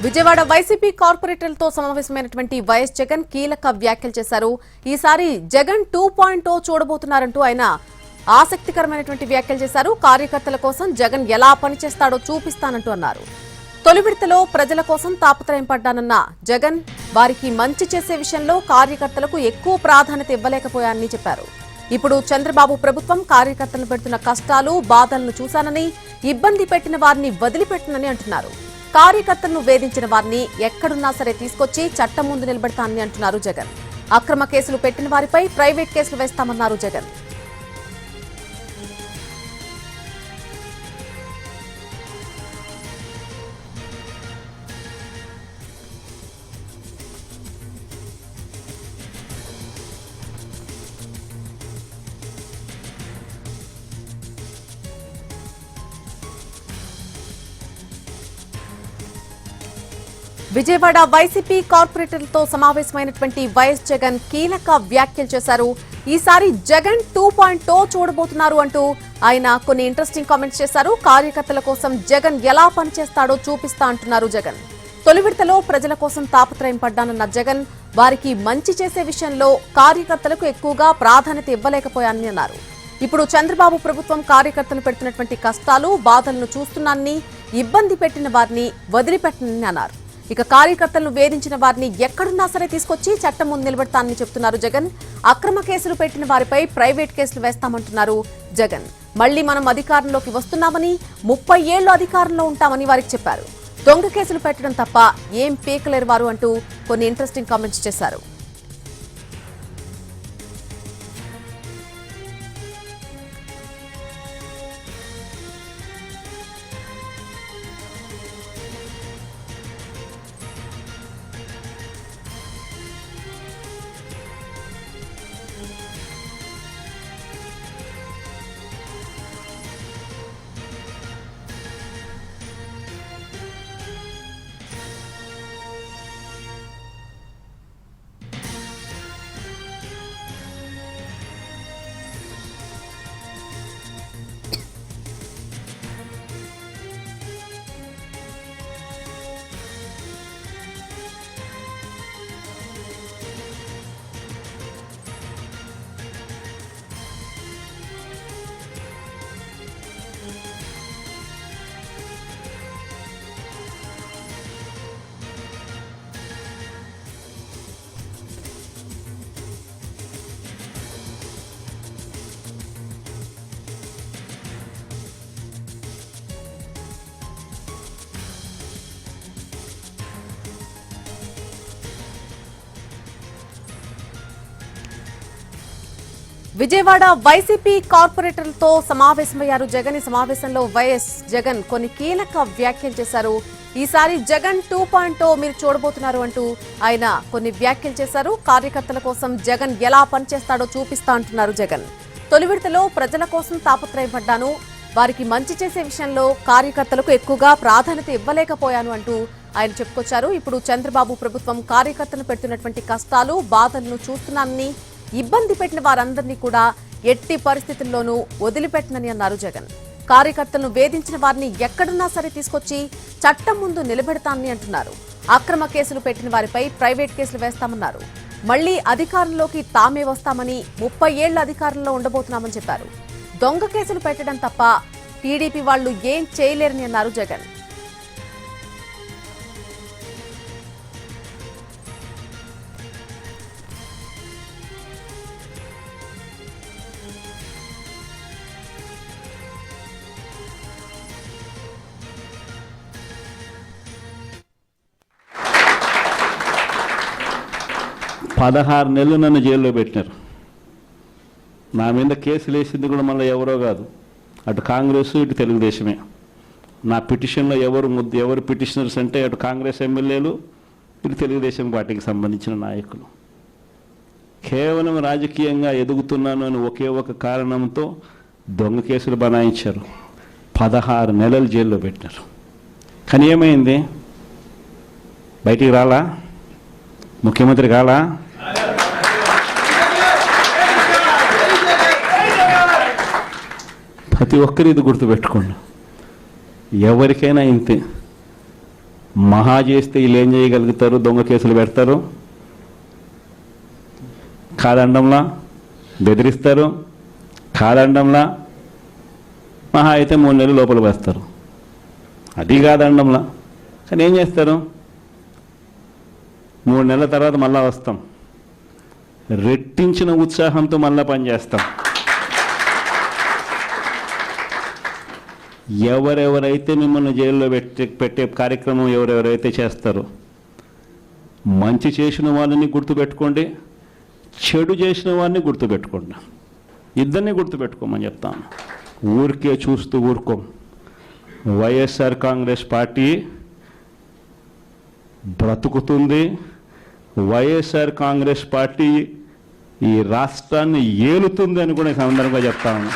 Vijayawada YCP కార్పొరేటర్లతో సమావేశమైనటువంటి YS Jagan కీలక వ్యాఖ్యలు చేశారు. ఈసారి జగన్ 2.0 చూడబోతున్నారంటూ ఆయన ఆసక్తికరమైనటువంటి వ్యాఖ్యలు చేశారు. కార్యకర్తల కోసం జగన్ ఎలా పనిచేస్తాడో చూపిస్తానంటూ అన్నారు. తొలి విడతలో ప్రజల కోసం తాపత్రయం పడ్డానన్న జగన్ వారికి మంచి చేసే విషయంలో కార్యకర్తలకు ఎక్కువ ప్రాధాన్యత ఇవ్వలేకపోయానని చెప్పారు. ఇప్పుడు చంద్రబాబు ప్రభుత్వం కార్యకర్తలను పెడుతున్న కష్టాలు బాధలను చూశానని, ఇబ్బంది పెట్టిన వారిని వదిలిపెట్టనని అంటున్నారు. కార్యకర్తలను వేధించిన వారిని ఎక్కడున్నా సరే తీసుకొచ్చి చట్టం ముందు నిలబెడతానని అంటున్నారు జగన్. అక్రమ కేసులు పెట్టిన వారిపై ప్రైవేట్ కేసులు వేస్తామన్నారు జగన్. విజయవాడ వైసీపీ కార్పొరేటర్లతో సమావేశమైనటువంటి వైఎస్ జగన్ కీలక వ్యాఖ్యలు చేశారు. ఈసారి జగన్ 2.0 చూడబోతున్నారు అంటూ ఆయన కొన్ని ఇంట్రెస్టింగ్ కామెంట్స్ చేశారు. కార్యకర్తల కోసం జగన్ ఎలా పనిచేస్తాడో చూపిస్తా అంటున్నారు జగన్. తొలి విడతలో ప్రజల కోసం తాపత్రయం పడ్డానన్న జగన్ వారికి మంచి చేసే విషయంలో కార్యకర్తలకు ఎక్కువగా ప్రాధాన్యత ఇవ్వలేకపోయానని అన్నారు. ఇప్పుడు చంద్రబాబు ప్రభుత్వం కార్యకర్తలు పెడుతున్నటువంటి కష్టాలు బాధలను చూస్తున్నానని, ఇబ్బంది పెట్టిన వారిని వదిలిపెట్టనని అన్నారు. ఇక కార్యకర్తలను వేధించిన వారిని ఎక్కడున్నా సరే తీసుకొచ్చి చట్టం ముందు నిలబెడతానని చెప్తున్నారు జగన్. అక్రమ కేసులు పెట్టిన వారిపై ప్రైవేట్ కేసులు వేస్తామంటున్నారు జగన్. మళ్లీ మనం అధికారంలోకి వస్తున్నామని, 30 ఏళ్లు అధికారంలో ఉంటామని వారికి చెప్పారు. దొంగ కేసులు పెట్టడం తప్ప ఏం పీకలేరు వారు అంటూ కొన్ని ఇంట్రెస్టింగ్ కామెంట్స్ చేశారు. విజయవాడ వైసీపీ కార్పొరేటర్లతో సమావేశమయ్యారు జగన్. ఈ సమావేశంలో వైఎస్ జగన్ కొన్ని కీలక వ్యాఖ్యలు చేశారు. ఈసారి జగన్ 2.0 మీరు చూడబోతున్నారు అంటూ ఆయన కొన్ని వ్యాఖ్యలు చేశారు. కార్యకర్తల కోసం జగన్ ఎలా పనిచేస్తాడో చూపిస్తా అంటున్నారు జగన్. తొలి విడతలో ప్రజల కోసం తాపత్రయపడ్డాను, వారికి మంచి చేసే విషయంలో కార్యకర్తలకు ఎక్కువగా ప్రాధాన్యత ఇవ్వలేకపోయాను అంటూ ఆయన చెప్పుకొచ్చారు. ఇప్పుడు చంద్రబాబు ప్రభుత్వం కార్యకర్తలు పెడుతున్నటువంటి కష్టాలు బాధలను చూస్తున్నానని, ఇబ్బంది పెట్టిన వారందరినీ కూడా ఎట్టి పరిస్థితుల్లోనూ వదిలిపెట్టనని అన్నారు జగన్. కార్యకర్తలను వేధించిన వారిని ఎక్కడున్నా సరే తీసుకొచ్చి చట్టం ముందు నిలబెడతానని అంటున్నారు. అక్రమ కేసులు పెట్టిన వారిపై ప్రైవేట్ కేసులు వేస్తామన్నారు. మళ్లీ అధికారంలోకి తామే వస్తామని, 30 ఏళ్ల అధికారంలో ఉండబోతున్నామని చెప్పారు. దొంగ కేసులు పెట్టడం తప్ప టీడీపీ వాళ్లు ఏం చేయలేరని అన్నారు జగన్. పదహారు నెలలు నన్ను జైల్లో పెట్టినారు. నా మీద కేసులు వేసింది కూడా మళ్ళీ ఎవరో కాదు, అటు కాంగ్రెస్ ఇటు తెలుగుదేశమే. నా పిటిషన్లో ఎవరు పిటిషనర్స్ అంటే అటు కాంగ్రెస్ ఎమ్మెల్యేలు ఇటు తెలుగుదేశం పార్టీకి సంబంధించిన నాయకులు. కేవలం రాజకీయంగా ఎదుగుతున్నాను అని ఒకే ఒక కారణంతో దొంగ కేసులు బనాయించారు. 16 నెలలు జైల్లో పెట్టినారు. కానీ ఏమైంది? బయటికి రాలా? ముఖ్యమంత్రి కాలా? ప్రతి ఒక్కరు ఇది గుర్తుపెట్టుకోండి. ఎవరికైనా ఇంతే. మహా చేస్తే వీళ్ళు ఏం చేయగలుగుతారు? దొంగ కేసులు పెడతారు, కాదండంలా బెదిరిస్తారు, కాదండంలా మహా అయితే 3 నెలలు లోపల వేస్తారు, అది కాదండంలా. కానీ ఏం చేస్తారు? 3 నెలల తర్వాత మళ్ళా వస్తాం, రెట్టించిన ఉత్సాహంతో మళ్ళా పనిచేస్తాం. ఎవరెవరైతే మిమ్మల్ని జైల్లో పెట్టే కార్యక్రమం ఎవరెవరైతే చేస్తారో, మంచి చేసిన వాళ్ళని గుర్తుపెట్టుకోండి, చెడు చేసిన వాడిని గుర్తుపెట్టుకోండి. ఇద్దరిని గుర్తుపెట్టుకోమని చెప్తాను. ఊరికే చూస్తూ ఊరుకోం. వైఎస్ఆర్ కాంగ్రెస్ పార్టీ బ్రతుకుతుంది. వైఎస్ఆర్ కాంగ్రెస్ పార్టీ ఈ రాష్ట్రాన్ని ఏలుతుంది అని కూడా ఈ సందర్భంగా చెప్తాను.